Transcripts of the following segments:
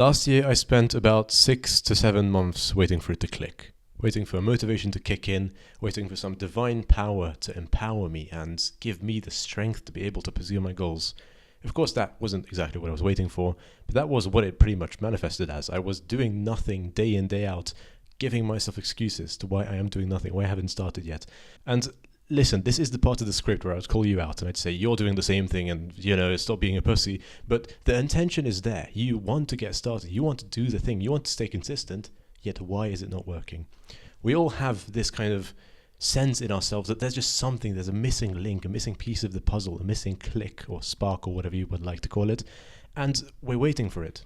Last year I spent about 6 to 7 months waiting for it to click, waiting for motivation to kick in, waiting for some divine power to empower me and give me the strength to be able to pursue my goals. Of course that wasn't exactly what I was waiting for, but that was what it pretty much manifested as. I was doing nothing day in, day out, giving myself excuses to why I am doing nothing, why I haven't started yet. And listen, this is the part of the script where I would call you out and I'd say, you're doing the same thing and, stop being a pussy. But the intention is there. You want to get started. You want to do the thing. You want to stay consistent. Yet why is it not working? We all have this kind of sense in ourselves that there's just something, there's a missing link, a missing piece of the puzzle, a missing click or spark or whatever you would like to call it. And we're waiting for it.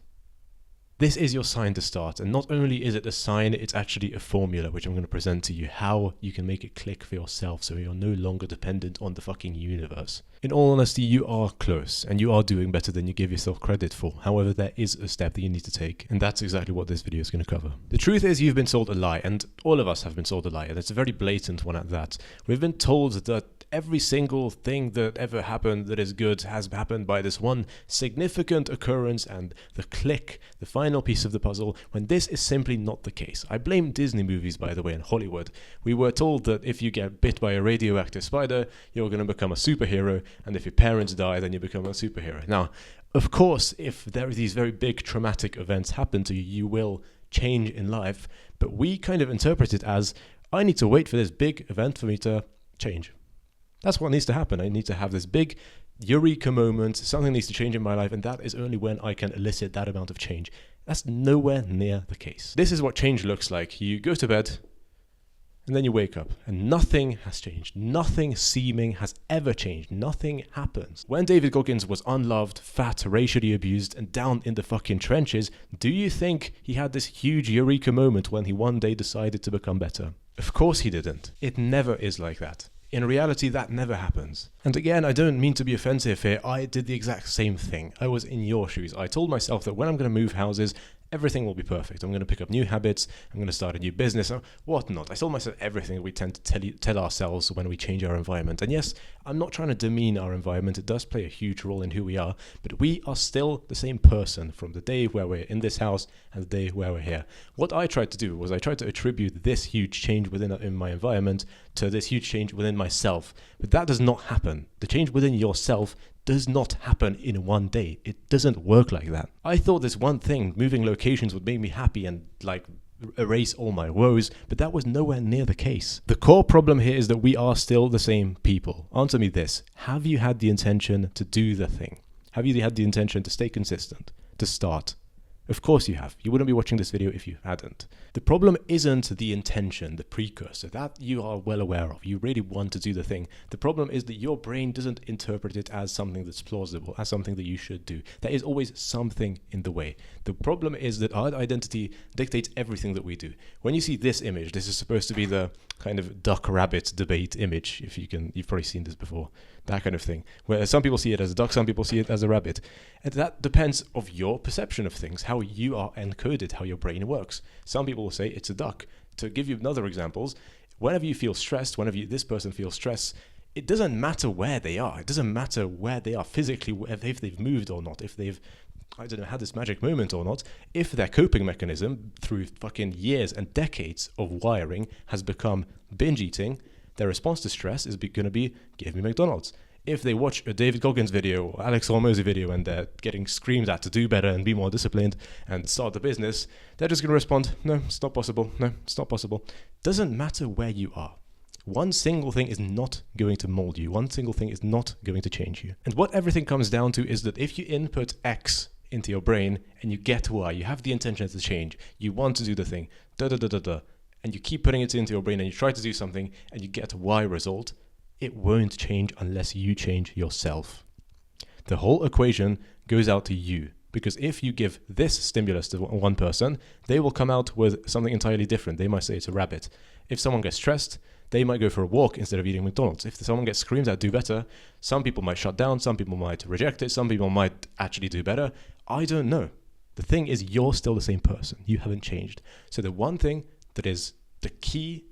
This is your sign to start, and not only is it a sign, it's actually a formula which I'm going to present to you, how you can make it click for yourself so you're no longer dependent on the fucking universe. In all honesty, you are close, and you are doing better than you give yourself credit for. However, there is a step that you need to take, and that's exactly what this video is going to cover. The truth is you've been sold a lie, and all of us have been sold a lie, and it's a very blatant one at that. We've been told that every single thing that ever happened that is good has happened by this one significant occurrence and the click, the final piece of the puzzle, when this is simply not the case. I blame Disney movies, by the way, in Hollywood. We were told that if you get bit by a radioactive spider, you're going to become a superhero, and if your parents die, then you become a superhero. Now, of course, if there are these very big traumatic events happen to you, you will change in life, but we kind of interpret it as, I need to wait for this big event for me to change. That's what needs to happen. I need to have this big eureka moment, something needs to change in my life, and that is only when I can elicit that amount of change. That's nowhere near the case. This is what change looks like. You go to bed, and then you wake up, and nothing has changed. Nothing seeming has ever changed. Nothing happens. When David Goggins was unloved, fat, racially abused, and down in the fucking trenches, do you think he had this huge eureka moment when he one day decided to become better? Of course he didn't. It never is like that. In reality, that never happens. And again, I don't mean to be offensive here, I did the exact same thing. I was in your shoes. I told myself that when I'm going to move houses, everything will be perfect. I'm going to pick up new habits, I'm going to start a new business, or whatnot. I told myself everything that we tend to tell ourselves when we change our environment. And yes, I'm not trying to demean our environment. It does play a huge role in who we are, but we are still the same person from the day where we're in this house and the day where we're here. What I tried to do was I tried to attribute this huge change in my environment to this huge change within myself. But that does not happen. The change within yourself does not happen in one day. It doesn't work like that. I thought this one thing, moving locations, would make me happy and erase all my woes, but that was nowhere near the case. The core problem here is that we are still the same people. Answer me this. Have you had the intention to do the thing? Have you had the intention to stay consistent, to start? Of course you have. You wouldn't be watching this video if you hadn't. The problem isn't the intention, the precursor. That you are well aware of. You really want to do the thing. The problem is that your brain doesn't interpret it as something that's plausible, as something that you should do. There is always something in the way. The problem is that our identity dictates everything that we do. When you see this image, this is supposed to be the kind of duck-rabbit debate image, you've probably seen this before. That kind of thing, where some people see it as a duck, some people see it as a rabbit. And that depends of your perception of things, how you are encoded, how your brain works. Some people will say it's a duck. To give you another examples, whenever you feel stressed, this person feels stress, it doesn't matter where they are. It doesn't matter where they are physically, if they've moved or not, if they've, had this magic moment or not, if their coping mechanism through fucking years and decades of wiring has become binge eating, their response to stress is going to be, give me McDonald's. If they watch a David Goggins video or Alex Hormozy video and they're getting screamed at to do better and be more disciplined and start the business, they're just going to respond, no, it's not possible. No, it's not possible. Doesn't matter where you are. One single thing is not going to mold you. One single thing is not going to change you. And what everything comes down to is that if you input X into your brain and you get Y, you have the intention to change, you want to do the thing, and you keep putting it into your brain and you try to do something and you get a Y result, it won't change unless you change yourself. The whole equation goes out to you, because if you give this stimulus to one person, they will come out with something entirely different. They might say it's a rabbit. If someone gets stressed, they might go for a walk instead of eating McDonald's. If someone gets screamed at, do better, some people might shut down, some people might reject it, some people might actually do better. I don't know. The thing is, you're still the same person. You haven't changed. So the one thing that is the key,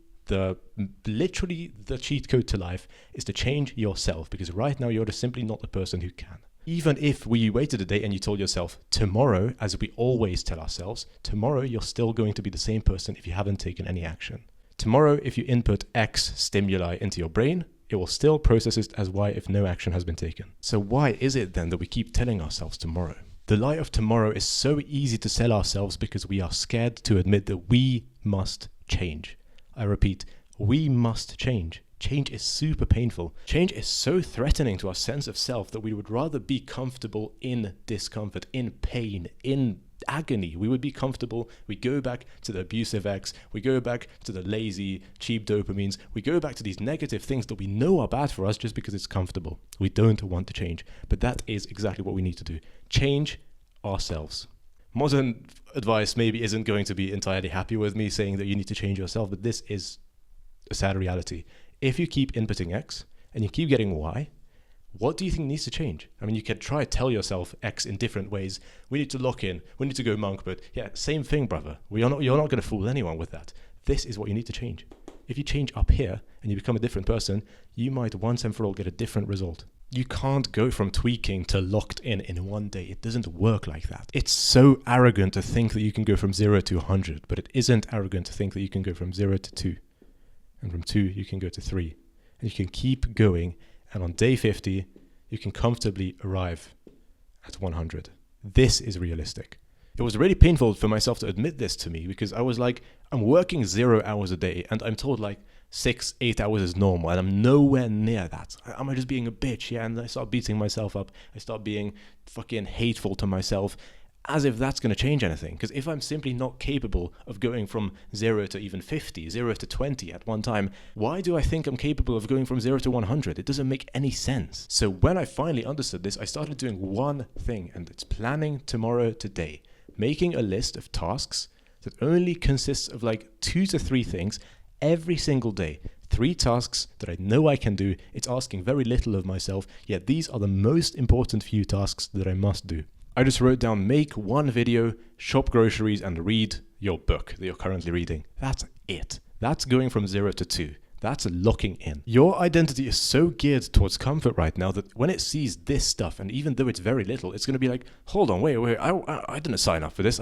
literally the cheat code to life, is to change yourself, because right now you're just simply not the person who can. Even if we waited a day and you told yourself, tomorrow, as we always tell ourselves, tomorrow you're still going to be the same person if you haven't taken any action. Tomorrow, if you input X stimuli into your brain, it will still process it as Y if no action has been taken. So why is it then that we keep telling ourselves tomorrow? The lie of tomorrow is so easy to sell ourselves because we are scared to admit that we must change. I repeat, we must change. Change is super painful. Change is so threatening to our sense of self that we would rather be comfortable in discomfort, in pain, in agony. We would be comfortable. We go back to the abusive ex. We go back to the lazy, cheap dopamines. We go back to these negative things that we know are bad for us just because it's comfortable. We don't want to change. But that is exactly what we need to do. Change ourselves. Modern advice maybe isn't going to be entirely happy with me saying that you need to change yourself, but this is a sad reality. If you keep inputting X and you keep getting Y, what do you think needs to change? I mean, you can try to tell yourself X in different ways. We need to lock in. We need to go monk. But yeah, same thing, brother. You're not going to fool anyone with that. This is what you need to change. If you change up here and you become a different person, you might once and for all get a different result. You can't go from tweaking to locked in one day. It doesn't work like that. It's so arrogant to think that you can go from 0 to 100, but it isn't arrogant to think that you can go from 0 to 2. And from 2, you can go to 3. And you can keep going. And on day 50, you can comfortably arrive at 100. This is realistic. It was really painful for myself to admit this to me because I was like, I'm working 0 hours a day and I'm told like 6-8 hours is normal and I'm nowhere near that. Am I just being a bitch? Yeah, and I start beating myself up. I start being fucking hateful to myself. As if that's going to change anything. Because if I'm simply not capable of going from 0 to even 50, 0 to 20 at one time, why do I think I'm capable of going from 0 to 100? It doesn't make any sense. So when I finally understood this, I started doing one thing, and it's planning tomorrow today. Making a list of tasks that only consists of like 2 to 3 things every single day. 3 tasks that I know I can do. It's asking very little of myself, yet these are the most important few tasks that I must do. I just wrote down make 1 video, shop groceries, and read your book that you're currently reading. That's it. That's going from 0 to 2. That's locking in. Your identity is so geared towards comfort right now that when it sees this stuff, and even though it's very little, it's going to be like, hold on, wait, I didn't sign up for this.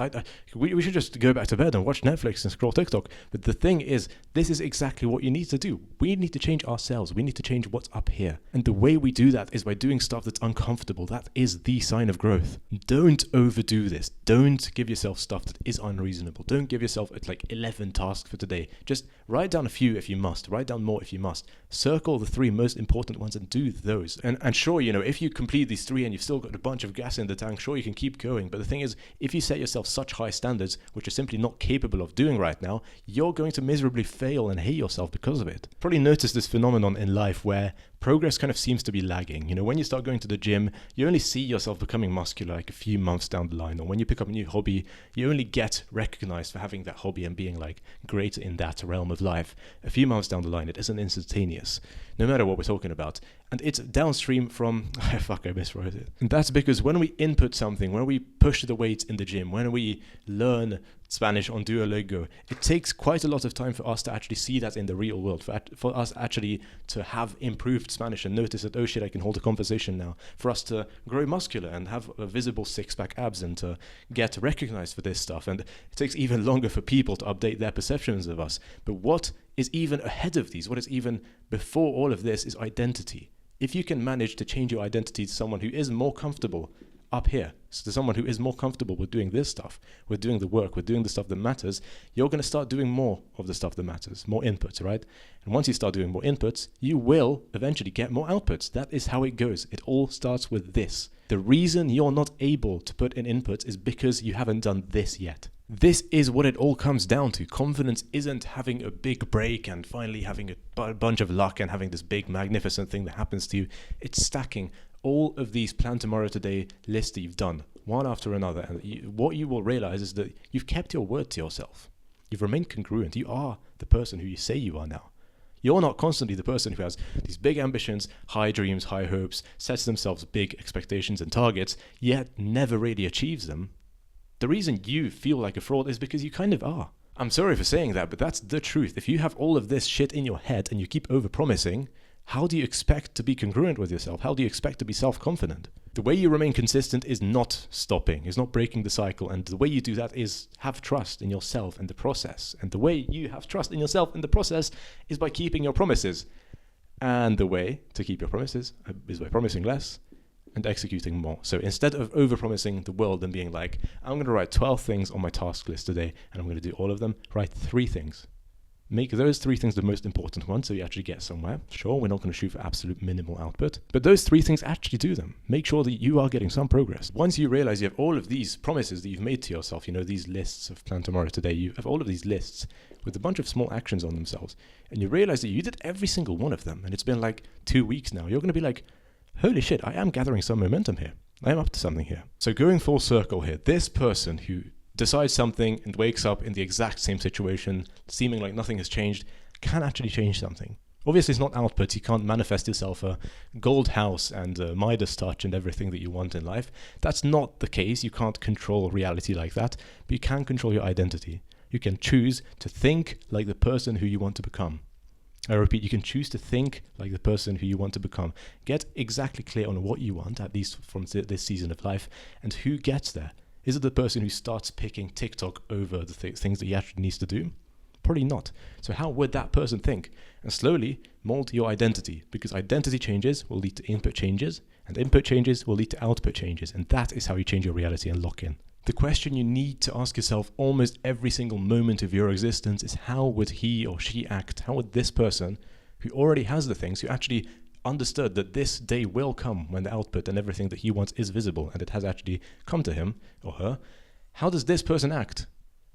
We should just go back to bed and watch Netflix and scroll TikTok. But the thing is, this is exactly what you need to do. We need to change ourselves. We need to change what's up here. And the way we do that is by doing stuff that's uncomfortable. That is the sign of growth. Don't overdo this. Don't give yourself stuff that is unreasonable. Don't give yourself like 11 tasks for today. Just write down a few if you must. Write down more if you must. Circle the 3 most important ones and do those. And sure, if you complete these 3 and you've still got a bunch of gas in the tank, sure, you can keep going. But the thing is, if you set yourself such high standards, which you're simply not capable of doing right now, you're going to miserably fail and hate yourself because of it. Probably noticed this phenomenon in life where progress kind of seems to be lagging. When you start going to the gym, you only see yourself becoming muscular like a few months down the line. Or when you pick up a new hobby, you only get recognized for having that hobby and being like great in that realm of life. A few months down the line, it isn't instantaneous, no matter what we're talking about. And it's downstream from, I miswrote it. And that's because when we input something, when we push the weights in the gym, when we learn Spanish on Duolingo, it takes quite a lot of time for us to actually see that in the real world, for us actually to have improved Spanish and notice that, oh shit, I can hold a conversation now, for us to grow muscular and have a visible 6-pack abs and to get recognized for this stuff. And it takes even longer for people to update their perceptions of us. But what is even ahead of these, what is even before all of this, is identity. If you can manage to change your identity to someone who is more comfortable up here, so to someone who is more comfortable with doing this stuff, with doing the work, with doing the stuff that matters, you're going to start doing more of the stuff that matters, more inputs, right? And once you start doing more inputs, you will eventually get more outputs. That is how it goes. It all starts with this. The reason you're not able to put in inputs is because you haven't done this yet. This is what it all comes down to. Confidence isn't having a big break and finally having a bunch of luck and having this big magnificent thing that happens to you. It's stacking all of these plan tomorrow today lists that you've done one after another. And what you will realize is that you've kept your word to yourself. You've remained congruent. You are the person who you say you are now. You're not constantly the person who has these big ambitions, high dreams, high hopes, sets themselves big expectations and targets, yet never really achieves them. The reason you feel like a fraud is because you kind of are. I'm sorry for saying that, but that's the truth. If you have all of this shit in your head and you keep overpromising, how do you expect to be congruent with yourself? How do you expect to be self-confident? The way you remain consistent is not stopping, is not breaking the cycle. And the way you do that is have trust in yourself and the process. And the way you have trust in yourself and the process is by keeping your promises. And the way to keep your promises is by promising less and executing more. So instead of over-promising the world and being like, I'm going to write 12 things on my task list today and I'm going to do all of them, write 3 things. Make those 3 things the most important ones so you actually get somewhere. Sure, we're not going to shoot for absolute minimal output, but those 3 things, actually do them. Make sure that you are getting some progress. Once you realize you have all of these promises that you've made to yourself, these lists of plan tomorrow today, you have all of these lists with a bunch of small actions on themselves, and you realize that you did every single one of them, and it's been like 2 weeks now, you're going to be like, holy shit, I am gathering some momentum here. I am up to something here. So going full circle here, this person who decides something and wakes up in the exact same situation, seeming like nothing has changed, can actually change something. Obviously, it's not output. You can't manifest yourself a gold house and a Midas touch and everything that you want in life. That's not the case. You can't control reality like that, but you can control your identity. You can choose to think like the person who you want to become. I repeat, you can choose to think like the person who you want to become. Get exactly clear on what you want, at least from this season of life, and who gets there. Is it the person who starts picking TikTok over the things that he actually needs to do? Probably not. So how would that person think? And slowly mold your identity, because identity changes will lead to input changes, and input changes will lead to output changes, and that is how you change your reality and lock in. The question you need to ask yourself almost every single moment of your existence is, how would he or she act? How would this person who already has the things, who actually understood that this day will come when the output and everything that he wants is visible and it has actually come to him or her, how does this person act?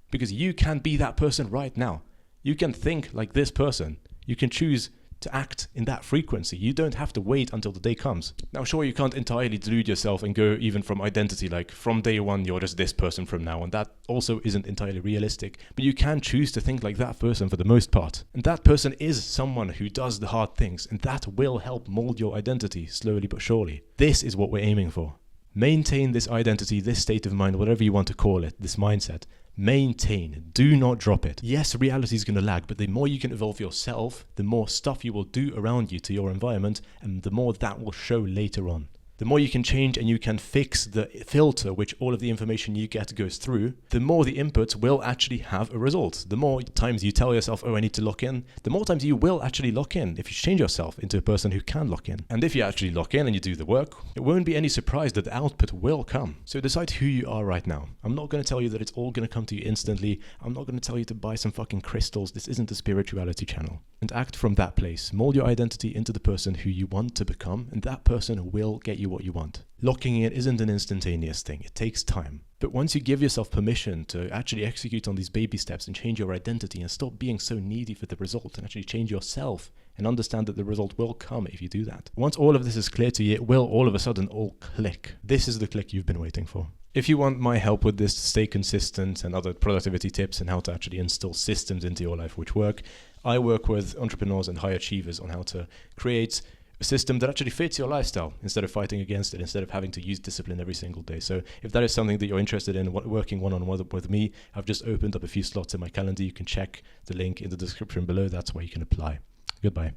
Because you can be that person right now. You can think like this person. You can choose to act in that frequency. You don't have to wait until the day comes. Now, sure, you can't entirely delude yourself and go even from identity, like from day one, you're just this person from now, and that also isn't entirely realistic, but you can choose to think like that person for the most part. And that person is someone who does the hard things, and that will help mold your identity slowly but surely. This is what we're aiming for. Maintain this identity, this state of mind, whatever you want to call it, this mindset. Maintain. Do not drop it. Yes, reality is going to lag, but the more you can evolve yourself, the more stuff you will do around you to your environment, and the more that will show later on. The more you can change and you can fix the filter which all of the information you get goes through, the more the inputs will actually have a result. The more times you tell yourself, oh, I need to lock in, the more times you will actually lock in if you change yourself into a person who can lock in. And if you actually lock in and you do the work, it won't be any surprise that the output will come. So decide who you are right now. I'm not going to tell you that it's all going to come to you instantly. I'm not going to tell you to buy some fucking crystals. This isn't a spirituality channel. And act from that place. Mold your identity into the person who you want to become, and that person will get you what you want. Locking in isn't an instantaneous thing. It takes time. But once you give yourself permission to actually execute on these baby steps and change your identity and stop being so needy for the result and actually change yourself and understand that the result will come if you do that. Once all of this is clear to you, it will all of a sudden all click. This is the click you've been waiting for. If you want my help with this to stay consistent and other productivity tips and how to actually install systems into your life which work, I work with entrepreneurs and high achievers on how to create a system that actually fits your lifestyle instead of fighting against it, instead of having to use discipline every single day. So if that is something that you're interested in, working one-on-one with me, I've just opened up a few slots in my calendar. You can check the link in the description below. That's where you can apply. Goodbye.